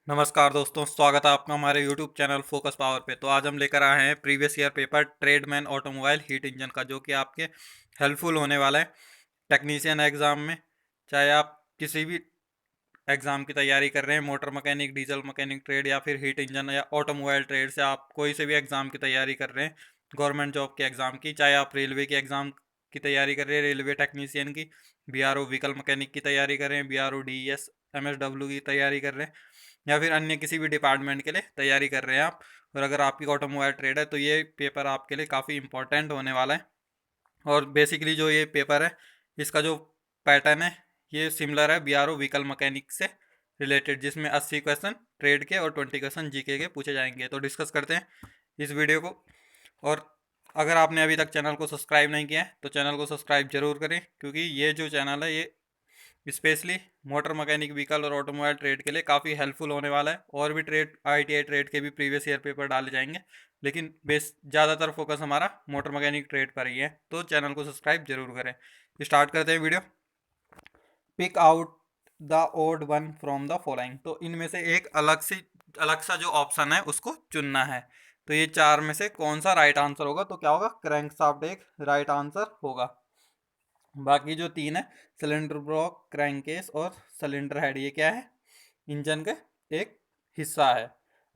नमस्कार दोस्तों, स्वागत है आपका हमारे यूट्यूब चैनल फोकस पावर पे। तो आज हम लेकर आए हैं previous year paper tradesman automobile heat engine का, जो कि आपके हेल्पफुल होने वाला है टेक्नीशियन एग्ज़ाम में। चाहे आप किसी भी एग्ज़ाम की तैयारी कर रहे हैं, motor mechanic, diesel mechanic trade या फिर हीट इंजन या ऑटोमोबाइल ट्रेड से आप कोई से भी एग्ज़ाम की तैयारी कर रहे हैं, गवर्नमेंट जॉब के एग्ज़ाम की, चाहे आप रेलवे के एग्ज़ाम की तैयारी कर रहे हैं, रेलवे टेक्नीशियन की, बीआरओ व्हीकल मैकेनिक की तैयारी कर रहे हैं, बीआरओ डीईएस एमएसडब्ल्यू की तैयारी कर रहे हैं, या फिर अन्य किसी भी डिपार्टमेंट के लिए तैयारी कर रहे हैं आप, और अगर आपकी ऑटोमोबाइल ट्रेड है तो ये पेपर आपके लिए काफ़ी इंपॉर्टेंट होने वाला है। और बेसिकली जो ये पेपर है, इसका जो पैटर्न है ये सिमिलर है बीआरओ व्हीकल मैकेनिक से रिलेटेड, जिसमें 80 क्वेश्चन ट्रेड के और 20 क्वेश्चन जीके के पूछे जाएंगे। तो डिस्कस करते हैं इस वीडियो को। और अगर आपने अभी तक चैनल को सब्सक्राइब नहीं किया है तो चैनल को सब्सक्राइब जरूर करें, क्योंकि ये जो चैनल है ये स्पेशली मोटर मैकेनिक व्हीकल और ऑटोमोबाइल ट्रेड के लिए काफ़ी हेल्पफुल होने वाला है। और भी ट्रेड, आईटीआई ट्रेड के भी प्रीवियस ईयर पेपर डाले जाएंगे, लेकिन बेस ज़्यादातर फोकस हमारा मोटर मैकेनिक ट्रेड पर ही है। तो चैनल को सब्सक्राइब जरूर करें। स्टार्ट करते हैं video. Pick out the odd one from the following. तो इनमें से एक अलग सा जो ऑप्शन है उसको चुनना है। तो ये चार में से कौन सा राइट आंसर होगा? तो क्या होगा? क्रैंकशाफ्ट एक राइट आंसर होगा। बाकी जो तीन है, सिलेंडर ब्लॉक, क्रैंकेस और सिलेंडर हेड, ये क्या है? इंजन का एक हिस्सा है।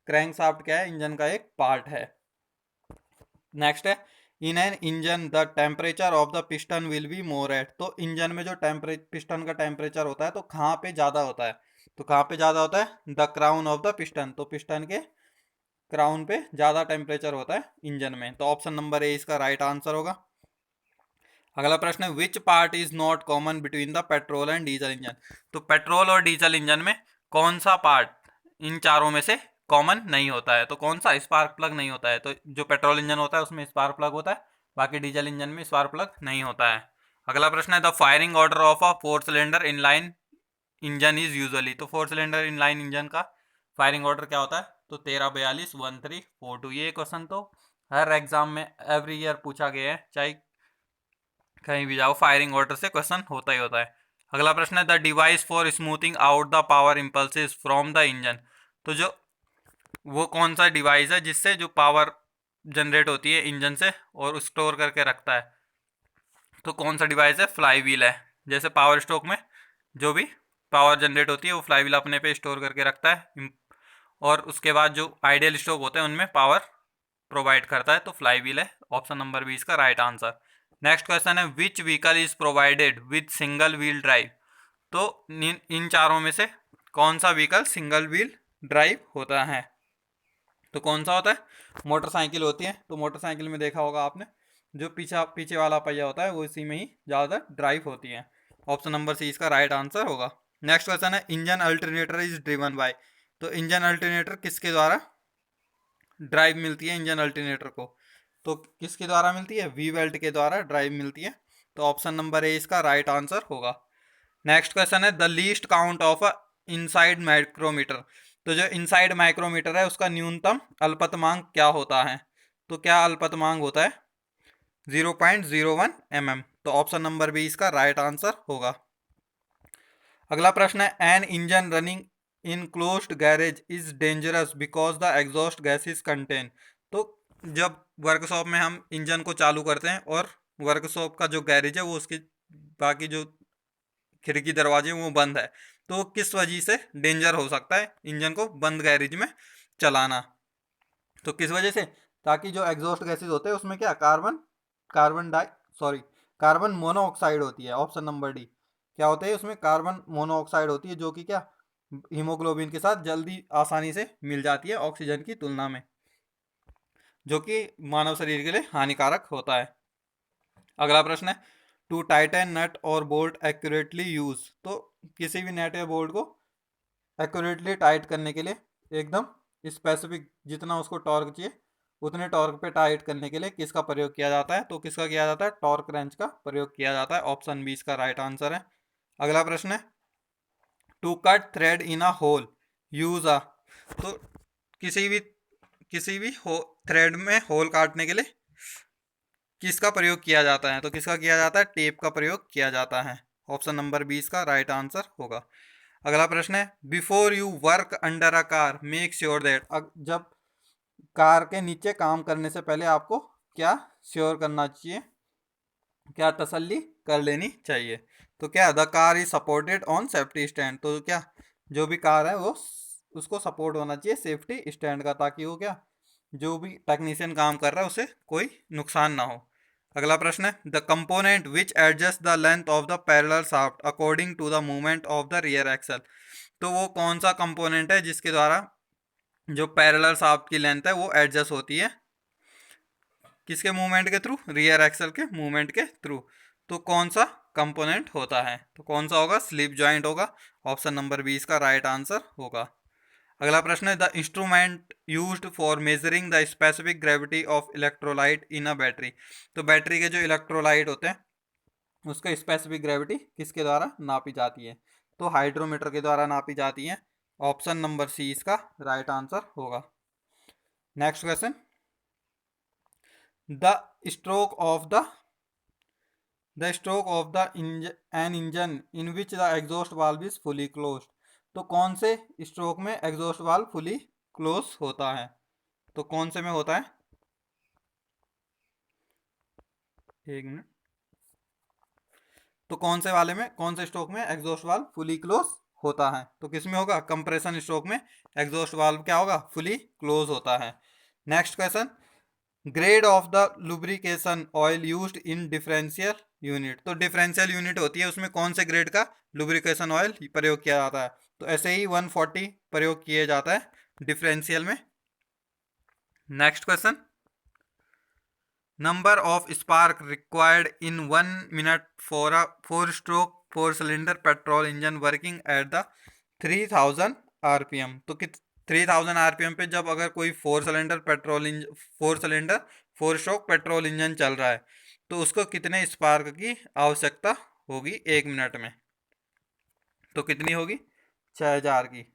क्रैंकशाफ्ट क्या है? इंजन का एक पार्ट है। नेक्स्ट है, इन an engine the temperature of the piston will be more at. तो इंजन में जो पिस्टन का टेम्परेचर होता है तो कहाँ पे ज़्यादा होता है? तो कहाँ पे ज़्यादा होता है? The crown of the piston. तो पिस्टन के क्राउन पे ज़्यादा टेम्परेचर होता है इंजन में। तो ऑप्शन नंबर ए इसका राइट आंसर होगा। अगला प्रश्न है, which part is not common between the petrol and diesel engine. तो पेट्रोल और डीजल इंजन में कौन सा पार्ट इन चारों में से कॉमन नहीं होता है? तो कौन सा? स्पार्क प्लग नहीं होता है। तो जो पेट्रोल इंजन होता है उसमें स्पार्क प्लग होता है, बाकी डीजल इंजन में स्पार्क प्लग नहीं होता है। अगला प्रश्न है, the firing order of a four cylinder inline engine is usually. तो फोर सिलेंडर इनलाइन इंजन का फायरिंग ऑर्डर क्या होता है? तो 13 42 13 42। ये क्वेश्चन तो हर एग्जाम में एवरी ईयर पूछा गया है, चाहे कहीं भी जाओ फायरिंग ऑर्डर से क्वेश्चन होता ही होता है। अगला प्रश्न है, the device for smoothing out the power impulses from the engine. तो जो वो कौन सा डिवाइस है जिससे जो पावर जनरेट होती है इंजन से और स्टोर करके रखता है? तो कौन सा डिवाइस है? फ्लाई व्हील है। जैसे पावर स्ट्रोक में जो भी पावर जनरेट होती है वो फ्लाई व्हील अपने पे स्टोर करके रखता है, और उसके बाद जो आइडियल स्ट्रोक होते हैं उनमें पावर प्रोवाइड करता है। तो फ्लाई व्हील है। ऑप्शन नंबर बी इसका राइट आंसर। नेक्स्ट क्वेश्चन है, which vehicle is provided with single wheel drive. तो इन चारों में से कौन सा व्हीकल सिंगल व्हील ड्राइव होता है? तो कौन सा होता है? मोटरसाइकिल होती है। तो मोटरसाइकिल में देखा होगा आपने, जो पीछे पीछे वाला पहिया होता है वो इसी में ही ज़्यादातर ड्राइव होती है। ऑप्शन नंबर सी इसका राइट आंसर होगा। नेक्स्ट क्वेश्चन है, engine alternator is driven by. तो इंजन अल्टरनेटर किसके द्वारा ड्राइव मिलती है इंजन अल्टरनेटर को? तो किसके द्वारा मिलती है? वी वेल्ट के द्वारा ड्राइव मिलती है। तो ऑप्शन नंबर ए इसका राइट आंसर होगा। नेक्स्ट क्वेश्चन है, the least count of a inside micrometer. तो जो इनसाइड माइक्रोमीटर है उसका न्यूनतम अल्पतमांक क्या होता है? तो क्या अल्पतमांक होता है? 0.01 mm। तो ऑप्शन नंबर बी इसका राइट आंसर होगा। अगला प्रश्न है, an engine running in closed garage is dangerous because the exhaust gas is contain. तो जब वर्कशॉप में हम इंजन को चालू करते हैं और वर्कशॉप का जो गैरेज है वो उसकी बाकी जो खिड़की दरवाजे वो बंद है, तो किस वजह से डेंजर हो सकता है इंजन को बंद गैरेज में चलाना? तो किस वजह से? ताकि जो एग्जॉस्ट गैसेज होते हैं उसमें क्या carbon di sorry carbon monoxide होती है। Option number D. क्या होता है उसमें? कार्बन मोनोऑक्साइड होती है, जो कि क्या हीमोग्लोबिन के साथ जल्दी आसानी से मिल जाती है ऑक्सीजन की तुलना में, जो कि मानव शरीर के लिए हानिकारक होता है। अगला प्रश्न है, टू टाइटन नट और बोल्ट एक्यूरेटली यूज। तो किसी भी नट या बोल्ट को एक्यूरेटली टाइट करने के लिए, एकदम स्पेसिफिक जितना उसको टॉर्क चाहिए उतने टॉर्क पे टाइट करने के लिए किसका प्रयोग किया जाता है? तो किसका किया जाता है? टॉर्क रेंच का प्रयोग किया जाता है। ऑप्शन बी इसका राइट आंसर है। अगला प्रश्न है, to cut thread in a hole use a. तो किसी भी थ्रेड में होल काटने के लिए किसका प्रयोग किया जाता है? तो किसका किया जाता है? टेप का प्रयोग किया जाता है। ऑप्शन नंबर बी इसका राइट आंसर होगा। अगला प्रश्न है, before you work under a car make sure that, जब कार के नीचे काम करने से पहले आपको क्या श्योर करना चाहिए, क्या तसल्ली कर लेनी चाहिए। तो क्या, the car is supported on safety stand, तो क्या जो भी कार है वो उसको सपोर्ट होना चाहिए सेफ्टी स्टैंड का, ताकि वो क्या जो भी टेक्नीशियन काम कर रहा है उसे कोई नुकसान ना हो। अगला प्रश्न है, the component which adjust the length of the parallel shaft according to the movement of the rear axle, तो वो कौन सा कंपोनेंट है जिसके द्वारा जो पैरेलल शाफ्ट की लेंथ है वो एडजस्ट होती है, किसके मूवमेंट के थ्रू, रियर एक्सल के मूवमेंट के थ्रू। तो कौन सा कंपोनेंट होता है, तो कौन सा होगा, स्लिप जॉइंट होगा। ऑप्शन नंबर 20 का राइट आंसर होगा। अगला प्रश्न है, the instrument used for measuring the specific gravity of electrolyte in a battery, तो बैटरी के जो इलेक्ट्रोलाइट होते हैं उसका स्पेसिफिक ग्रेविटी किसके द्वारा नापी जाती है, तो हाइड्रोमीटर के द्वारा नापी जाती है। ऑप्शन नंबर सी इसका राइट आंसर होगा। Next question, the stroke of the an engine in which the exhaust valve is fully closed, तो कौन से स्ट्रोक में एग्जॉस्ट वाल्व फुली क्लोज होता है, तो कौन से में होता है, एक मिनट, तो कौन से वाले में, कौन से स्ट्रोक में एग्जॉस्ट वाल्व फुली क्लोज होता है, तो किस में होगा, कंप्रेशन स्ट्रोक में एग्जॉस्ट वाल्व क्या होगा, फुली क्लोज होता है। Next question, grade of the lubrication oil used in differential unit, तो डिफरेंशियल यूनिट होती है उसमें कौन से ग्रेड का लुब्रिकेशन ऑयल प्रयोग किया जाता है, तो ऐसे ही 140 प्रयोग किया जाता है डिफरेंशियल में। Next question, number of spark required in 1 minute for a 4 stroke 4 cylinder petrol engine working at the 3000 RPM, तो कित 3000 आरपीएम पे जब अगर कोई 4 स्ट्रोक पेट्रोल इंजन चल रहा है तो उसको कितने स्पार्क की आवश्यकता होगी 1 मिनट में, तो कितनी होगी, 6000 की।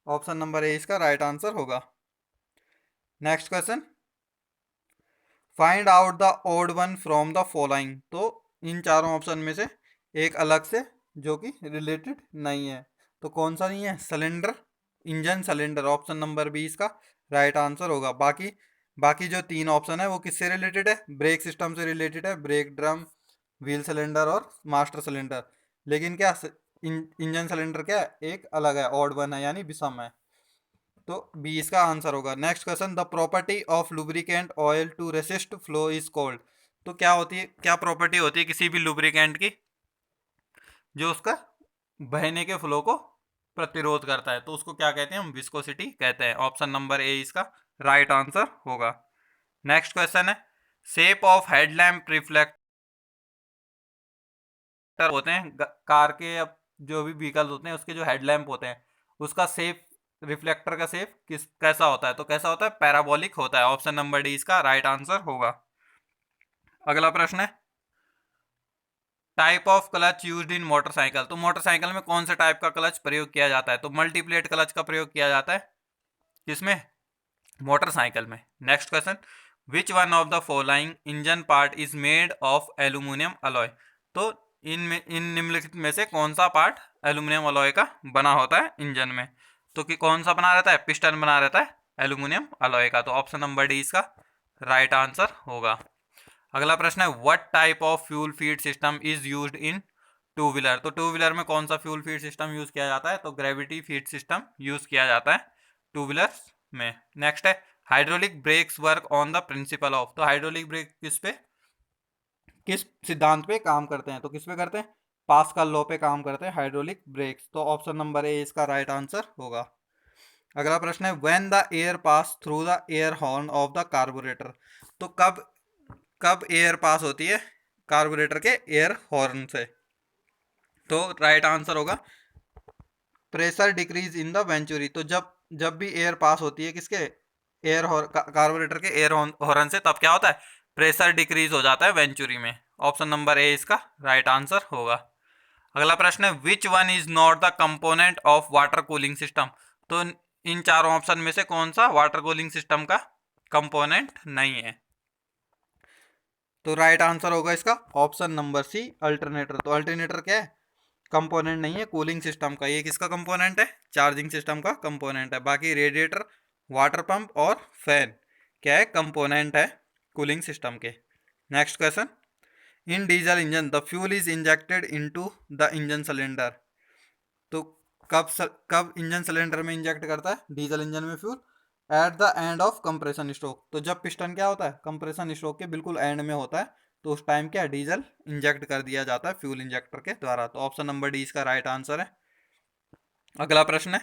ऑप्शन नंबर ए इसका राइट आंसर होगा। Next question, find out the odd one from the following, तो इन चारों ऑप्शन में से एक अलग से जो कि रिलेटेड नहीं है, तो कौन सा नहीं है, cylinder, engine cylinder, option number 20 का राइट आंसर होगा। बाकी बाकी जो 3 ऑप्शन है वो किससे रिलेटेड है, ब्रेक सिस्टम से रिलेटेड है, ब्रेक ड्रम, व्हील सिलेंडर और मास्टर सिलेंडर, लेकिन क्या इंजन सिलेंडर क्या है, एक अलग है, ऑड वन है यानी विषम है, तो 20 का आंसर होगा। Next question, the property of lubricant oil to resist flow is called, तो क्या होती है, क्या प्रॉपर्टी होती है किसी भी लुब्रिकेंट की जो उसका बहने के फ्लो को प्रतिरोध करता है, तो उसको क्या कहते हैं, हम विस्कोसिटी कहते हैं। ऑप्शन नंबर ए इसका राइट आंसर होगा। नेक्स्ट क्वेश्चन है, शेप ऑफ हेडलैम्प रिफ्लेक्टर होते हैं कार के, अब जो भी व्हीकल होते हैं उसके जो हेडलैम्प होते हैं उसका शेप, रिफ्लेक्टर का शेप किस कैसा होता है, तो कैसा होता है, पैराबोलिक होता है। ऑप्शन नंबर डी इसका राइट आंसर होगा। अगला प्रश्न है, type of clutch used in motorcycle, तो मोटरसाइकिल में कौन से टाइप का क्लच प्रयोग किया जाता है, तो मल्टीप्लेट क्लच का प्रयोग किया जाता है किसमें, मोटरसाइकिल में। Next question, which one of the following engine part is made of aluminium alloy, तो इन निम्नलिखित में से कौन सा पार्ट एल्यूमिनियम अलॉय का बना होता है इंजन में, तो कि कौन सा बना रहता है, पिस्टन बना रहता है एल्यूमिनियम अलॉय का, तो ऑप्शन नंबर डी इसका राइट आंसर होगा। अगला प्रश्न है, what type of fuel feed system is used in two wheeler, तो टू व्हीलर में कौन सा फ्यूल फीड सिस्टम यूज किया जाता है, तो ग्रेविटी फीड सिस्टम यूज किया जाता है टू व्हीलर्स में। नेक्स्ट है, hydraulic breaks work on the principle of, तो हाइड्रोलिक ब्रेक किस सिद्धांत पे काम करते हैं, तो किस पे करते हैं, पास्कल लॉ पे काम करते हैं हाइड्रोलिक ब्रेक्स, तो ऑप्शन नंबर ए इसका राइट आंसर होगा। अगला प्रश्न है, when the air pass through the air horn of the carburettor, तो कब कब एयर पास होती है कार्बोरेटर के एयर हॉर्न से, तो राइट आंसर होगा pressure decrease in the venturi, तो जब जब भी एयर पास होती है किसके, कार्बोरेटर के एयर हॉर्न से, तब क्या होता है, प्रेशर डिक्रीज हो जाता है वेंचुरी में। ऑप्शन नंबर ए इसका राइट आंसर होगा। अगला प्रश्न है, which one is not the component of water cooling system, तो इन चारों ऑप्शन में से कौन सा वाटर कूलिंग सिस्टम का कंपोनेंट नहीं है, तो राइट आंसर होगा इसका ऑप्शन नंबर सी अल्टरनेटर, तो अल्टरनेटर क्या है, कंपोनेंट नहीं है, कूलिंग सिस्टम का। ये किसका कंपोनेंट है? चार्जिंग सिस्टम का कंपोनेंट है। बाकी रेडिएटर, वाटर पंप और फैन क्या है? कंपोनेंट है कूलिंग सिस्टम के। Next question, in diesel engine the fuel is injected into the engine cylinder. तो कब इंजन सिलेंडर में इंजेक्ट करता है डीजल इंजन में fuel? At the end of compression stroke. तो जब पिस्टन क्या होता है? कंप्रेशन स्ट्रोक के बिल्कुल एंड में होता है, तो उस टाइम क्या डीजल इंजेक्ट कर दिया जाता है फ्यूल इंजेक्टर के द्वारा। तो ऑप्शन नंबर डी इसका राइट आंसर है। अगला प्रश्न है,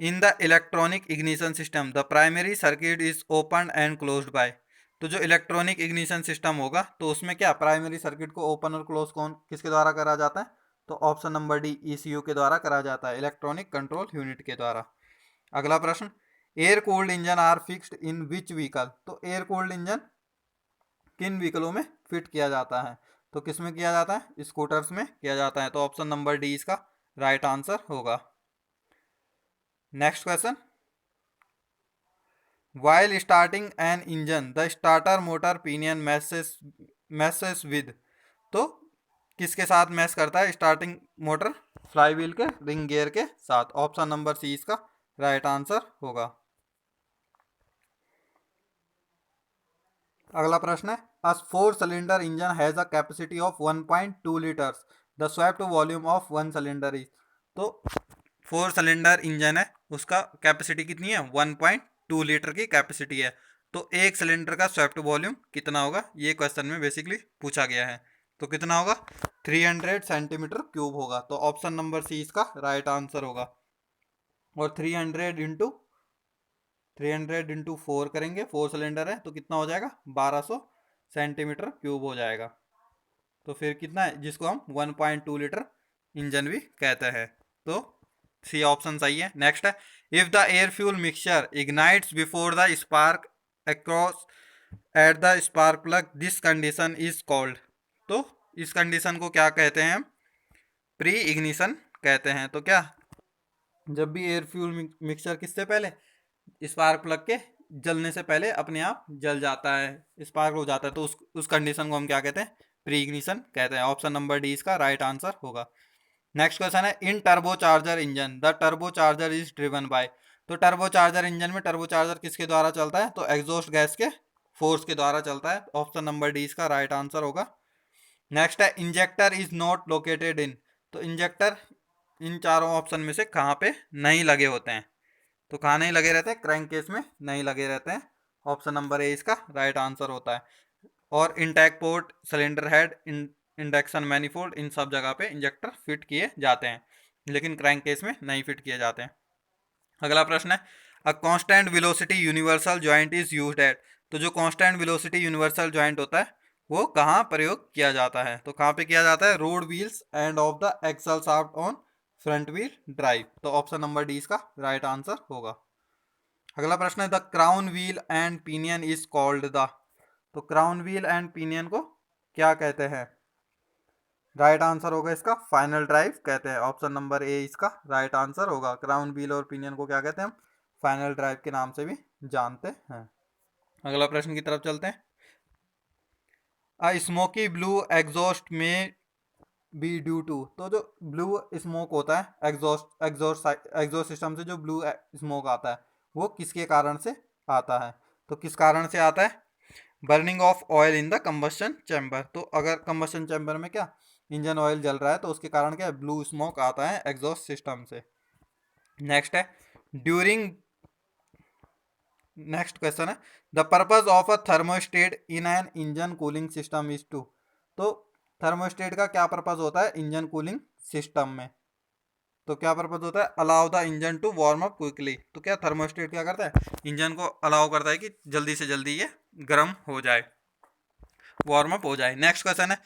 in the electronic ignition system the primary circuit is open and closed by. तो जो इलेक्ट्रॉनिक इग्निशन सिस्टम होगा तो उसमें क्या प्राइमरी सर्किट को ओपन और क्लोज कौन किसके द्वारा करा जाता है? तो ऑप्शन नंबर डी ईसीयू के द्वारा करा जाता है, इलेक्ट्रॉनिक कंट्रोल यूनिट के द्वारा। अगला प्रश्न, air cooled engine are fixed in which vehicle. तो एयर कूल्ड इंजन किन व्हीकलों में फिट किया जाता है? तो किस में किया जाता है? स्कूटर्स में किया जाता है। तो ऑप्शन नंबर डी इसका राइट आंसर होगा। Next question, while starting an engine the starter motor pinion messes with। तो किसके साथ मैस करता है स्टार्टिंग मोटर? फ्लाई व्हील के रिंग गियर के साथ। ऑप्शन नंबर सी इसका राइट आंसर होगा। अगला प्रश्न है, अ 4 cylinder engine has a capacity of 1.2 litres the swept volume of one cylinder is. तो 4 सिलेंडर इंजन है, उसका कैपेसिटी कितनी है? 1.2 लीटर की कैपेसिटी है। तो एक सिलेंडर का स्वेप्ट वॉल्यूम कितना होगा? ये क्वेश्चन में बेसिकली पूछा गया है। तो कितना होगा? 300 सेंटीमीटर क्यूब होगा। तो ऑप्शन नंबर सी इसका राइट आंसर होगा। और 300 इंटू 4 करेंगे, 4 सिलेंडर है तो कितना हो जाएगा? 1200 सेंटीमीटर क्यूब हो जाएगा। तो फिर कितना है जिसको हम 1.2 लीटर इंजन भी कहते हैं। तो सी ऑप्शन सही है। नेक्स्ट है, if the air fuel mixture ignites before the spark across at the spark plug this condition is called. तो इस कंडीशन को क्या कहते हैं? हम प्री इग्निशन कहते हैं। तो क्या जब भी एयर फ्यूल मिक्सचर किससे पहले स्पार्क प्लग के जलने से पहले अपने आप जल जाता है, स्पार्क हो जाता है, तो उस कंडीशन को हम क्या कहते हैं? प्री इग्निशन कहते हैं। ऑप्शन नंबर डी इसका राइट आंसर होगा। नेक्स्ट क्वेश्चन है, in turbo charger engine the turbo charger is driven by. तो टर्बो चार्जर इंजन में टर्बो चार्जर किसके द्वारा चलता है? तो एग्जॉस्ट गैस के फोर्स के द्वारा चलता है। ऑप्शन नंबर डी इसका राइट आंसर होगा। नेक्स्ट है, injector is not located in. तो इंजेक्टर इन चारों ऑप्शन में से कहाँ पे नहीं लगे होते हैं? तो कहाँ नहीं लगे रहते हैं? क्रैंक केस में नहीं लगे रहते हैं। ऑप्शन नंबर ए इसका राइट आंसर होता है। और intake port, cylinder head, induction manifold, इन सब जगह पे इंजेक्टर फिट किए जाते हैं, लेकिन क्रैंक केस में नहीं फिट किए जाते हैं। अगला प्रश्न है, a constant velocity universal joint is used eight. तो जो कांस्टेंट वेलोसिटी यूनिवर्सल जॉइंट होता है वो कहाँ प्रयोग किया जाता है? तो कहाँ पे किया जाता है? Road wheels end of the axle shaft on front wheel drive. तो ऑप्शन नंबर डी इसका राइट आंसर होगा। अगला प्रश्न है, the crown wheel and pinion is called the. तो क्राउन व्हील एंड पिनियन को क्या कहते हैं? राइट आंसर होगा इसका फाइनल ड्राइव कहते हैं। ऑप्शन नंबर ए इसका राइट आंसर होगा। क्राउन व्हील और पिनियन को क्या कहते हैं? हम फाइनल ड्राइव के नाम से भी जानते हैं। अगला प्रश्न की तरफ चलते हैं, अ स्मोकी ब्लू एग्जॉस्ट में बी ड्यू टू। तो जो ब्लू स्मोक होता है एग्जॉस्ट सिस्टम से जो ब्लू स्मोक आता है वो किसके कारण से आता है? तो किस कारण से आता है? Burning of oil in the combustion chamber. तो अगर कंबस्शन चैम्बर में क्या इंजन ऑयल जल रहा है तो उसके कारण क्या ब्लू स्मोक आता है एग्जॉस्ट सिस्टम से। नेक्स्ट है, ड्यूरिंग नेक्स्ट क्वेश्चन है, the purpose of a thermostat in an engine cooling system is to. तो थर्मोस्टेट का क्या पर्पज होता है इंजन कूलिंग सिस्टम में? तो क्या पर्पज होता है? Allow the engine to warm up quickly. तो क्या थर्मोस्टेट क्या करता है? इंजन को अलाउ करता है कि जल्दी से जल्दी ये गर्म हो जाए, वार्म अप हो जाए। नेक्स्ट क्वेश्चन है,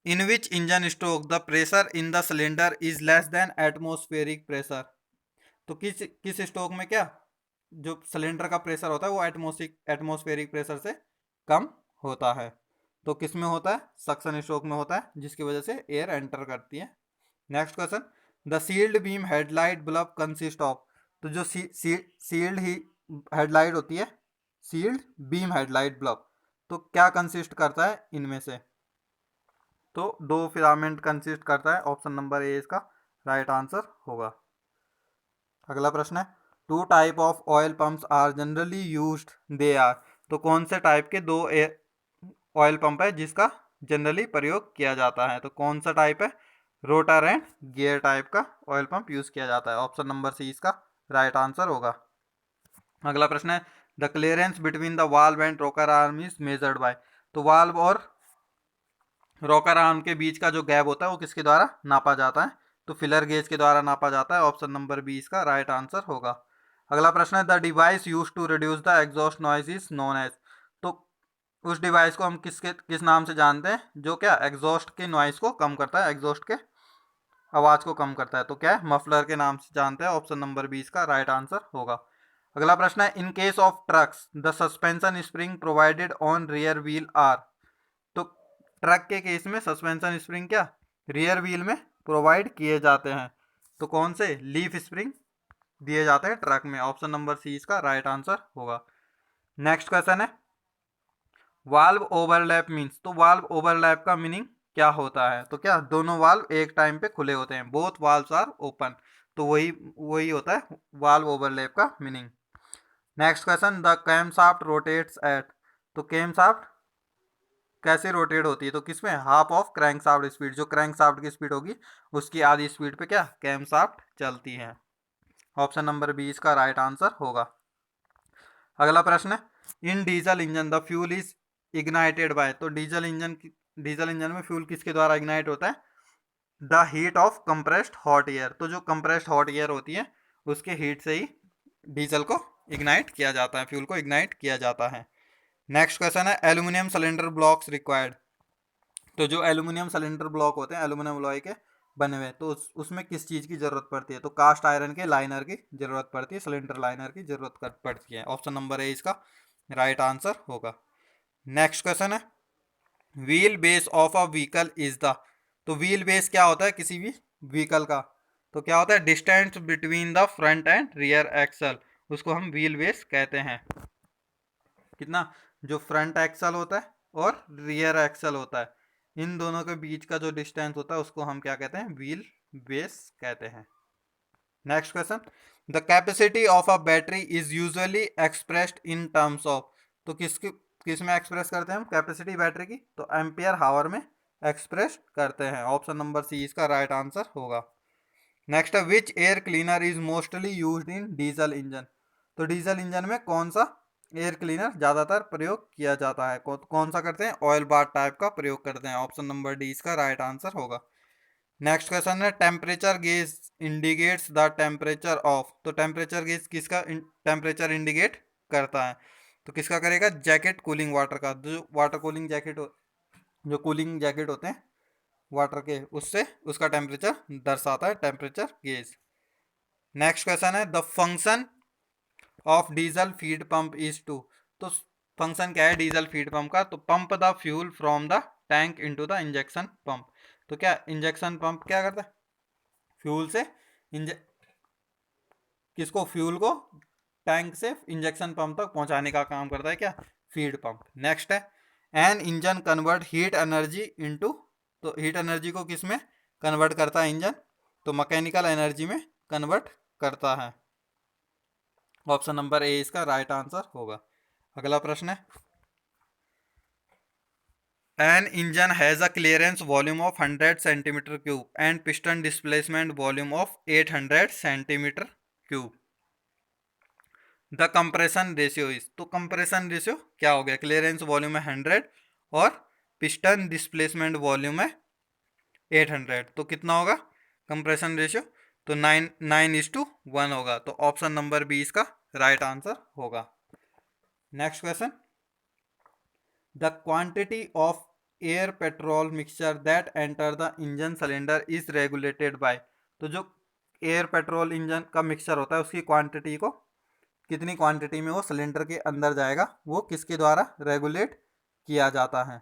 in which engine stroke the pressure in the cylinder is less than atmospheric pressure. तो किस किस स्ट्रोक में क्या जो सिलेंडर का प्रेशर होता है वो एटमोस्फेरिक प्रेशर से कम होता है? तो किस में होता है? सक्शन स्ट्रोक में होता है, जिसकी वजह से एयर एंटर करती है। Next question, the sealed beam headlight bulb consist of. तो जो सील्ड ही हेडलाइट होती है, सील्ड बीम हेडलाइट बल्ब, तो क्या कंसिस्ट करता है इनमें से? तो 2 फिलामेंट कंसिस्ट करता है। ऑप्शन नंबर ए इसका राइट आंसर होगा। अगला प्रश्न है, 2 type of oil pumps are generally used, they are. तो कौन से टाइप के 2 ऑयल पंप है जिसका जनरली प्रयोग किया जाता है? तो कौन सा टाइप है? रोटर एंड गियर टाइप का ऑयल पंप यूज किया जाता है। ऑप्शन नंबर सी इसका राइट आंसर होगा। अगला प्रश्न है, the clearance between the valve and rocker arm is measured by. तो वाल्व और रोकर आर्म के बीच का जो गैप होता है वो किसके द्वारा नापा जाता है? तो फिलर गेज के द्वारा नापा जाता है। ऑप्शन नंबर बी इसका राइट आंसर होगा। अगला प्रश्न है, the device use to reduce the exhaust noise is known as. तो उस डिवाइस को हम किस नाम से जानते हैं जो क्या एग्जॉस्ट के नॉइज को कम करता है, एग्जॉस्ट के आवाज को कम करता है? तो क्या है? मफलर के नाम से जानते हैं। ऑप्शन नंबर बी इसका राइट आंसर होगा। अगला प्रश्न है, in case of trucks the suspension spring provided on rear wheel are. तो ट्रक के केस में सस्पेंशन स्प्रिंग क्या रियर व्हील में प्रोवाइड किए जाते हैं? तो कौन से? लीफ स्प्रिंग दिए जाते हैं ट्रक में। ऑप्शन नंबर सी इसका राइट आंसर होगा। नेक्स्ट क्वेश्चन है, वाल्व ओवरलैप मीन्स। तो वाल्व ओवरलैप का मीनिंग क्या होता है? तो क्या दोनों वाल्व एक टाइम पे खुले होते हैं, बोथ वाल्व्स आर ओपन। तो वही वही होता है वाल्व ओवरलैप का meaning. Next question, the camshaft rotates at. तो कैमशाफ्ट कैसे रोटेट होती है? तो किसमें? Half of crankshaft speed. जो क्रैंकशाफ्ट की स्पीड होगी उसकी आधी स्पीड पे क्या कैमशाफ्ट चलती है। ऑप्शन नंबर बी इसका राइट आंसर होगा। अगला प्रश्न है, in diesel engine the fuel is ignited by. तो डीजल इंजन में फ्यूल किसके द्वारा इग्नाइट होता है? The heat of compressed hot air. तो जो कंप्रेस्ड हॉट एयर होती है उसके हीट से ही डीजल को इग्नाइट किया जाता है, फ्यूल को इग्नाइट किया जाता है। नेक्स्ट क्वेश्चन है, एल्यूमिनियम सिलेंडर ब्लॉक्स रिक्वायर्ड। तो जो एल्यूमिनियम सिलेंडर ब्लॉक होते हैं एल्यूमिनियम अलॉय के बने हुए, तो उसमें किस चीज़ की ज़रूरत पड़ती है? तो कास्ट आयरन के लाइनर की ज़रूरत पड़ती है, सिलेंडर लाइनर की ज़रूरत पड़ती है। ऑप्शन नंबर ए इसका राइट आंसर होगा। नेक्स्ट क्वेश्चन है, wheel base of a vehicle is the. तो व्हील बेस क्या होता है किसी भी व्हीकल का? तो क्या होता है? Distance between the front and rear axle, उसको हम व्हील बेस कहते हैं। कितना? जो फ्रंट एक्सल होता है और रियर एक्सल होता है इन दोनों के बीच का जो डिस्टेंस होता है उसको हम क्या कहते हैं? व्हील बेस कहते हैं। Next question, the capacity of a battery is usually expressed in terms of. तो किस में एक्सप्रेस करते हैं हम कैपेसिटी बैटरी की? तो एम्पियर हावर में एक्सप्रेस करते हैं। ऑप्शन नंबर सी इसका राइट आंसर होगा। नेक्स्ट है, which air cleaner is mostly used in diesel engine. तो डीजल इंजन में कौन सा एयर क्लीनर ज़्यादातर प्रयोग किया जाता है? कौन सा करते हैं? ऑयल बाथ टाइप का प्रयोग करते हैं। ऑप्शन नंबर डी इसका राइट आंसर होगा। नेक्स्ट क्वेश्चन है, temperature gauge indicates the temperature of. तो टेम्परेचर गेज किसका टेम्परेचर इंडिकेट करता है? तो किसका करेगा? जैकेट कूलिंग वाटर का। जो वाटर कूलिंग जैकेट जो कूलिंग जैकेट होते हैं वाटर के, उससे उसका टेम्परेचर दर्शाता है, टेम्परेचर गेज। नेक्स्ट क्वेश्चन है, the function of diesel feed pump is to. तो फंक्शन क्या है डीजल फीड पंप का? तो pump the fuel from the tank into the injection pump. तो क्या इंजेक्शन पंप क्या करता है? फ्यूल से किसको? फ्यूल को टैंक से इंजेक्शन पंप तक पहुंचाने का काम करता है क्या? Feed pump. नेक्स्ट है, an engine convert heat energy into. तो हीट एनर्जी को किस में कन्वर्ट करता है इंजन? तो मैकेनिकल एनर्जी में कन्वर्ट करता है। ऑप्शन नंबर ए इसका राइट आंसर होगा। अगला प्रश्न है, an engine has a clearance volume of 100 centimetre cube and piston displacement volume of 800 centimetre cube. The compression ratio is. तो कंप्रेशन रेशियो क्या हो गया? क्लियरेंस वॉल्यूम है 100 और पिस्टन डिस्प्लेसमेंट वॉल्यूम है 800, तो कितना होगा कंप्रेशन रेशियो? तो 9:1 होगा। तो ऑप्शन नंबर बी इसका राइट आंसर होगा। Next question, the quantity of air petrol mixture that enter the engine cylinder is regulated by. तो जो एयर पेट्रोल इंजन का मिक्सचर होता है उसकी क्वांटिटी को, कितनी क्वांटिटी में वो सिलेंडर के अंदर जाएगा, वो किसके द्वारा रेगुलेट किया जाता है?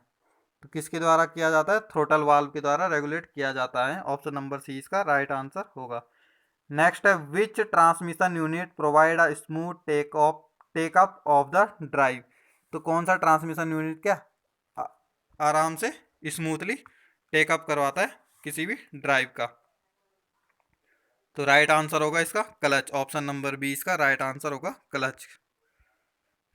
तो किसके द्वारा किया जाता है? थ्रोटल वाल्व के द्वारा रेगुलेट किया जाता है। ऑप्शन नंबर सी इसका राइट आंसर होगा। नेक्स्ट है, which transmission unit provide a smooth take up of the drive. तो कौन सा ट्रांसमिशन यूनिट क्या आराम से स्मूथली टेकअप करवाता है किसी भी ड्राइव का। तो राइट आंसर होगा इसका क्लच, ऑप्शन नंबर बी इसका राइट आंसर होगा क्लच।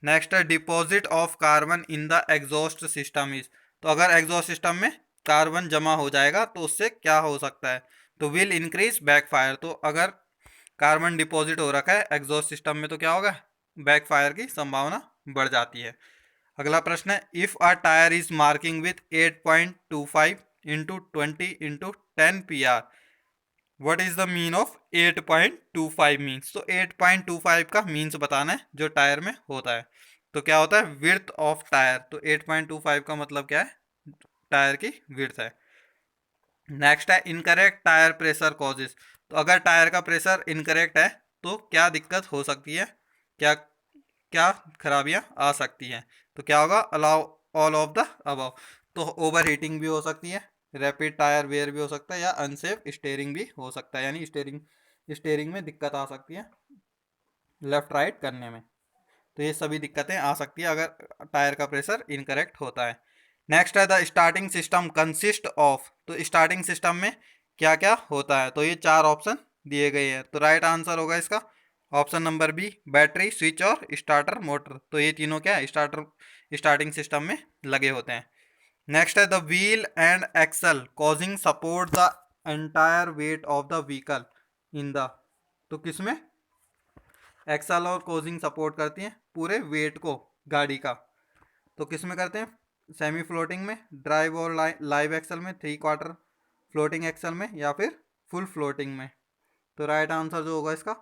नेक्स्ट है deposit of carbon in the exhaust system is. तो अगर एग्जॉस्ट सिस्टम में कार्बन जमा हो जाएगा तो उससे क्या हो सकता है, तो विल इंक्रीज बैकफायर। तो अगर कार्बन डिपॉजिट हो रखा है एग्जॉस्ट सिस्टम में तो क्या होगा, बैकफायर की संभावना बढ़ जाती है। अगला प्रश्न है if a tyre is marking with 8.25 into 20 into 10 PR, what is the mean of 8.25 means. तो 8.25 का मीन्स बताना है जो टायर में होता है। तो क्या होता है, विड्थ ऑफ टायर। तो 8.25 का मतलब क्या है, टायर की विड्थ है। नेक्स्ट है इनकरेक्ट टायर प्रेशर कॉजेस। तो अगर टायर का प्रेशर इनकरेक्ट है तो क्या दिक्कत हो सकती है, क्या क्या खराबियां आ सकती हैं। तो क्या होगा, allow all of the above. तो ओवर हीटिंग भी हो सकती है, रैपिड टायर वेयर भी हो सकता है, या अनसेफ स्टेयरिंग भी हो सकता है, यानी स्टेयरिंग स्टेयरिंग में दिक्कत आ सकती है लेफ्ट राइट करने में। तो ये सभी दिक्कतें आ सकती है अगर टायर का प्रेशर इनकरेक्ट होता है। नेक्स्ट है the starting system consist of. तो स्टार्टिंग सिस्टम में क्या क्या होता है, तो ये चार ऑप्शन दिए गए हैं। तो राइट आंसर होगा इसका option number B battery, switch और स्टार्टर मोटर। तो ये तीनों क्या है, स्टार्टिंग सिस्टम में लगे होते हैं। नेक्स्ट है the wheel and axle causing support the entire weight of the vehicle in the. तो किसमें एक्सल और कोजिंग सपोर्ट करती हैं पूरे वेट को गाड़ी का। तो किस में करते हैं, सेमी फ्लोटिंग में, ड्राइव और लाइव एक्सल में, 3/4 फ्लोटिंग एक्सल में, या फिर फुल फ्लोटिंग में। तो राइट आंसर जो होगा इसका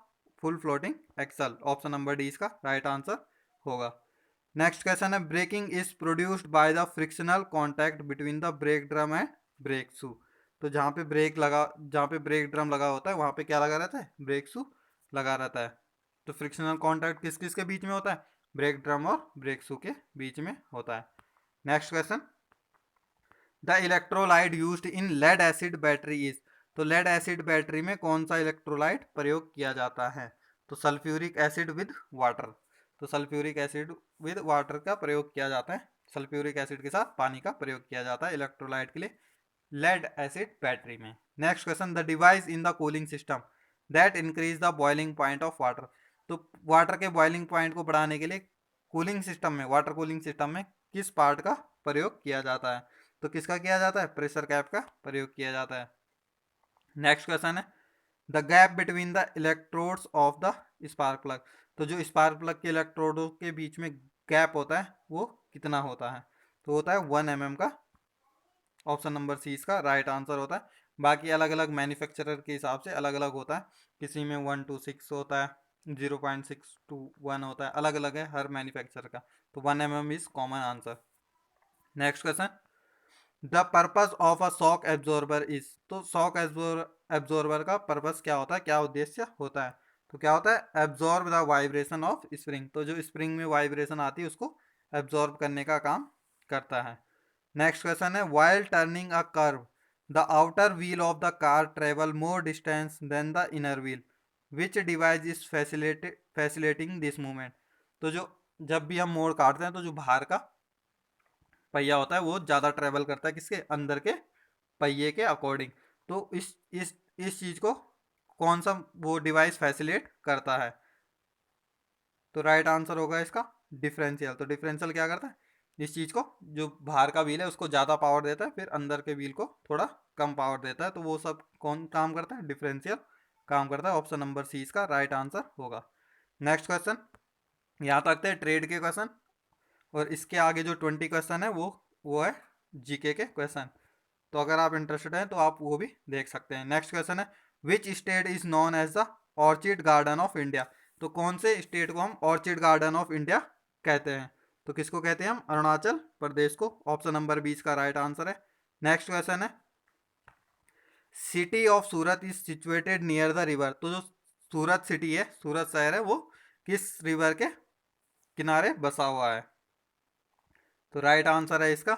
full floating axle, option number D इसका राइट आंसर होगा। नेक्स्ट क्वेश्चन है braking is produced by the frictional contact between the brake drum and brake shoe. तो जहाँ पे ब्रेक ड्रम लगा होता है वहाँ पे क्या लगा रहता है, ब्रेक शू लगा रहता है। तो फ्रिक्शनल कॉन्टैक्ट किस किस के बीच में होता है, ब्रेक ड्रम और ब्रेक शू के बीच में होता है। Next question the electrolyte used in lead acid battery is. तो लेड एसिड बैटरी में कौन सा इलेक्ट्रोलाइट प्रयोग किया जाता है, तो सल्फ्यूरिक एसिड विद वाटर। तो सल्फ्यूरिक एसिड विद वाटर का प्रयोग किया जाता है, सल्फ्यूरिक एसिड के साथ पानी का प्रयोग किया जाता है इलेक्ट्रोलाइट के लिए लेड एसिड बैटरी में। Next question the device in the cooling system that increase the boiling point of water. तो वाटर के बॉइलिंग पॉइंट को बढ़ाने के लिए कूलिंग सिस्टम में, वाटर कूलिंग सिस्टम में किस पार्ट का प्रयोग किया जाता है, तो किसका किया जाता है, प्रेशर कैप का प्रयोग किया जाता है। नेक्स्ट क्वेश्चन है the gap between the electrodes of the spark plug. तो जो स्पार्क प्लग के इलेक्ट्रोडों के बीच में गैप होता है वो कितना होता है, तो होता है 1 mm का, ऑप्शन नंबर सी इसका राइट आंसर होता है। बाकी अलग अलग मैन्युफैक्चरर के हिसाब से अलग अलग होता है, किसी में 1 to 6 होता है, 0.6 to 1 होता है, अलग अलग है हर मैन्युफैक्चरर का। तो 1 mm is common answer. Next question the purpose of a shock absorber is. तो शॉक एब्जॉर्बर का पर्पज क्या होता है, क्या उद्देश्य होता है, तो क्या होता है absorb the vibration of spring. तो जो स्प्रिंग में वाइब्रेशन आती है उसको एब्जॉर्ब करने का काम करता है। नेक्स्ट क्वेश्चन है while turning a curve the outer wheel of the car travel more distance than the inner wheel which device is facilitating this movement. तो जो जब भी हम मोड़ काटते हैं तो जो बाहर का पहिया होता है वो ज़्यादा ट्रेवल करता है किसके, अंदर के पहिए के अकॉर्डिंग। तो इस चीज़ को कौन सा वो डिवाइस फैसिलेट करता है, तो राइट आंसर होगा इसका डिफरेंशियल। तो डिफरेंशियल क्या करता है, इस चीज़ को जो बाहर का व्हील है उसको ज़्यादा पावर देता है, फिर अंदर के व्हील को थोड़ा कम पावर देता है। तो वो सब कौन काम करता है, डिफरेंशियल काम करता है, ऑप्शन नंबर सी इसका राइट आंसर होगा। नेक्स्ट क्वेश्चन, यहाँ तक थे ट्रेड के क्वेश्चन, और इसके आगे जो 20 क्वेश्चन है वो है जीके के क्वेश्चन। तो अगर आप इंटरेस्टेड हैं तो आप वो भी देख सकते हैं। नेक्स्ट क्वेश्चन है which state is known as the orchid garden of India. तो कौन से स्टेट को हम ऑर्चिड गार्डन ऑफ इंडिया कहते हैं, तो किसको कहते हैं हम, अरुणाचल प्रदेश को, ऑप्शन नंबर 20 का राइट आंसर है। नेक्स्ट क्वेश्चन है city of Surat is situated near the river. तो जो सूरत सिटी है, सूरत शहर है, वो किस रिवर के किनारे बसा हुआ है, तो राइट आंसर है इसका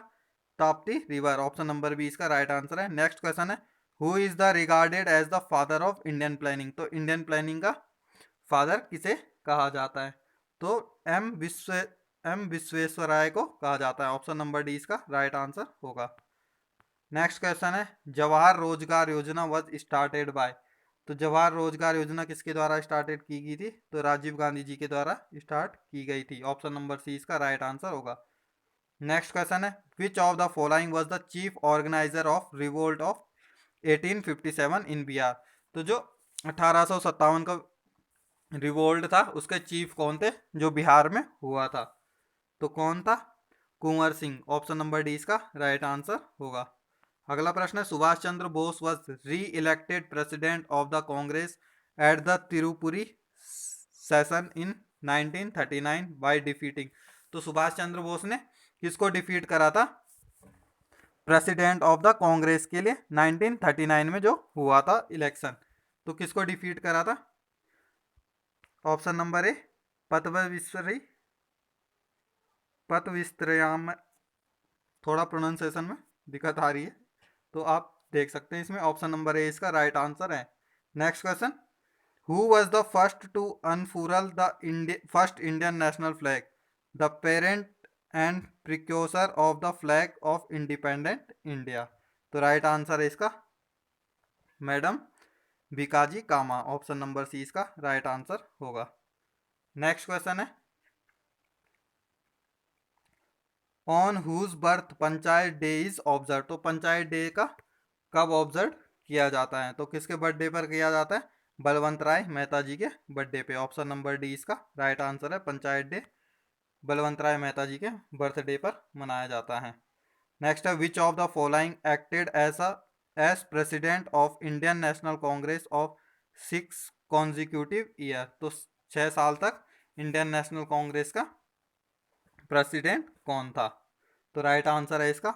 Tapti river, option number B इसका राइट आंसर है। नेक्स्ट क्वेश्चन है who is the regarded as the father of Indian planning. तो इंडियन प्लानिंग का फादर किसे कहा जाता है, तो एम विश्वेश्वराय को कहा जाता है, ऑप्शन नंबर डी इसका राइट आंसर होगा। नेक्स्ट क्वेश्चन है जवाहर रोजगार योजना वॉज स्टार्टेड बाय। तो जवाहर रोजगार योजना किसके द्वारा स्टार्टेड की गई थी? तो राजीव गांधी जी के द्वारा स्टार्ट की गई थी। ऑप्शन नंबर सी इसका राइट आंसर होगा। नेक्स्ट क्वेश्चन है which of the following was the chief organiser of revolt of 1857 इन बिहार। तो जो 1857 का रिवोल्ट था उसके चीफ कौन थे जो बिहार में हुआ था? तो कौन था? Kunwar Singh. Option number D इसका राइट आंसर होगा। अगला प्रश्न है Subhash Chandra Bose was reelected president of the Congress at the Tripuri session in 1939 by defeating. तो सुभाष चंद्र बोस ने किसको डिफीट करा था प्रेसिडेंट ऑफ द कांग्रेस के लिए 1939 में जो हुआ था इलेक्शन? तो किसको डिफीट करा था? Option number A Pattabhi Sitaramayya. थोड़ा प्रोनाउंसिएशन में दिक्कत आ रही है तो आप देख सकते हैं इसमें। ऑप्शन नंबर ए इसका राइट आंसर है। Next question who was the first to unfurl the first Indian national flag, the parent and precursor of the flag of independent India? तो राइट आंसर है इसका madam Bhikaji Cama. Option number C इसका right answer होगा। Next question है on whose birth panchayat day is observe. तो panchayat day का कब observe किया जाता है? तो किसके बर्थडे पर किया जाता है? बलवंत राय मेहता जी के बर्थडे पे। ऑप्शन नंबर डी इसका राइट आंसर है। पंचायत डे बलवंत राय मेहता जी के बर्थडे पर मनाया जाता है। नेक्स्ट है which of the following acted as president of Indian National Congress of 6 consecutive year. तो 6 साल तक इंडियन नेशनल कांग्रेस का प्रेसिडेंट कौन था? तो राइट आंसर है इसका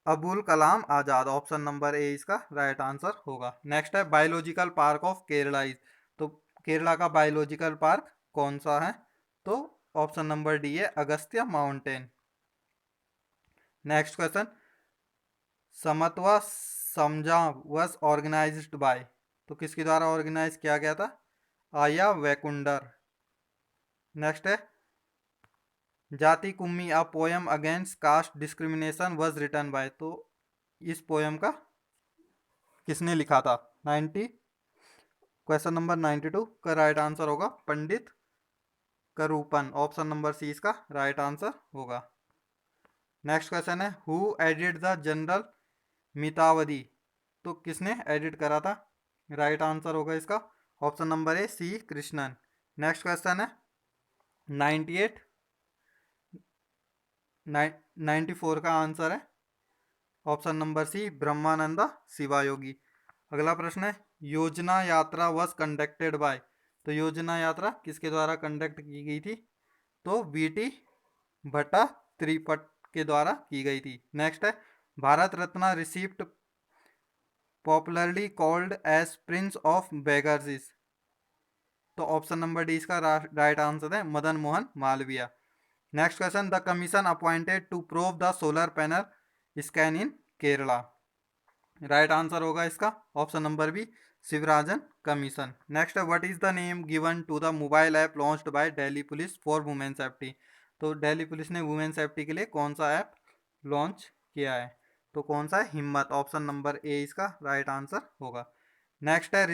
Abul Kalam Azad. Option number A इसका राइट आंसर होगा। नेक्स्ट है biological park of Kerala is. तो केरला का बायोलॉजिकल पार्क कौन सा है? तो ऑप्शन नंबर डी है अगस्त्य माउंटेन। नेक्स्ट क्वेश्चन समत्वा समझा वॉज ऑर्गेनाइज्ड बाय। तो किसके द्वारा ऑर्गेनाइज किया गया था? आया वैकुंडर। नेक्स्ट है Jathi Kummi a poem against caste discrimination was written by. तो इस पोयम का किसने लिखा था? 90 क्वेश्चन नंबर 92 का राइट आंसर होगा पंडित करूपन। ऑप्शन नंबर सी इसका राइट आंसर होगा। नेक्स्ट क्वेश्चन है who edit the general Mitavadi. तो किसने एडिट करा था? राइट आंसर होगा इसका option number A C Krishnan. Next question है 98 94 का आंसर है option number C Brahmananda Shivayogi. अगला प्रश्न है योजना यात्रा वॉज कंडक्टेड बाय। तो योजना यात्रा किसके द्वारा कंडक्ट की गई थी? तो बीटी भट्टा त्रिपट के द्वारा की गई थी। नेक्स्ट है Bharat Ratna received popularly called as prince of beggars. तो ऑप्शन नंबर डी इसका राइट आंसर है Madan Mohan Malaviya. Next question the commission appointed to prove the solar panel scam in Kerala. Right answer होगा इसका option number B Sivarajan commission. Next है what is the name given to the mobile app launched by Delhi police for women safety. तो Delhi police ने women safety के लिए कौन सा app launch किया है? तो कौन सा है? हिम्मत। ऑप्शन नंबर ए इसका राइट आंसर होगा। नेक्स्ट है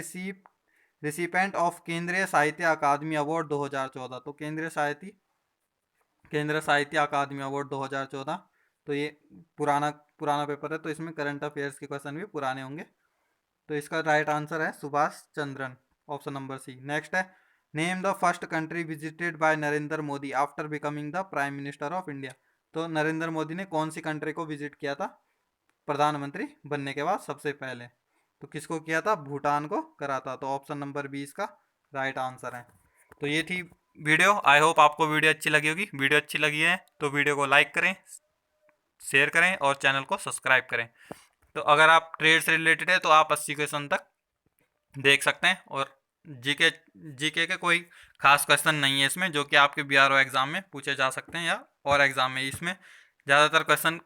रिसिपेंट ऑफ केंद्रीय साहित्य अकादमी अवार्ड 2014। तो केंद्र साहित्य अकादमी अवार्ड 2014। तो ये पुराना पेपर है तो इसमें करंट अफेयर्स के क्वेश्चन भी पुराने होंगे। तो इसका राइट आंसर है Subhash Chandran. Option number C. Next है name the first country visited by Narendra Modi after becoming the prime minister of India. तो नरेंद्र मोदी ने कौन सी कंट्री को विजिट किया था प्रधानमंत्री बनने के बाद सबसे पहले? तो किसको किया था? भूटान को करा था। तो ऑप्शन नंबर 20 का राइट आंसर है। तो ये थी वीडियो। आई होप आपको वीडियो अच्छी लगी होगी। वीडियो अच्छी लगी है तो वीडियो को लाइक करें, शेयर करें और चैनल को सब्सक्राइब करें। तो अगर आप ट्रेड से रिलेटेड है तो आप 80 क्वेश्चन तक देख सकते हैं और जीके के कोई खास क्वेश्चन नहीं है इसमें जो कि आपके बीआरओ एग्जाम में पूछे जा सकते हैं या और एग्जाम में। इसमें ज़्यादातर क्वेश्चन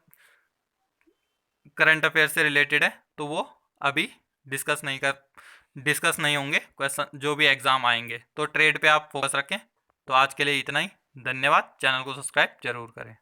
करंट अफेयर से रिलेटेड है तो वो अभी डिस्कस नहीं होंगे क्वेश्चन जो भी एग्जाम आएंगे। तो ट्रेड पे आप फोकस रखें। तो आज के लिए इतना ही। धन्यवाद। चैनल को सब्सक्राइब जरूर करें।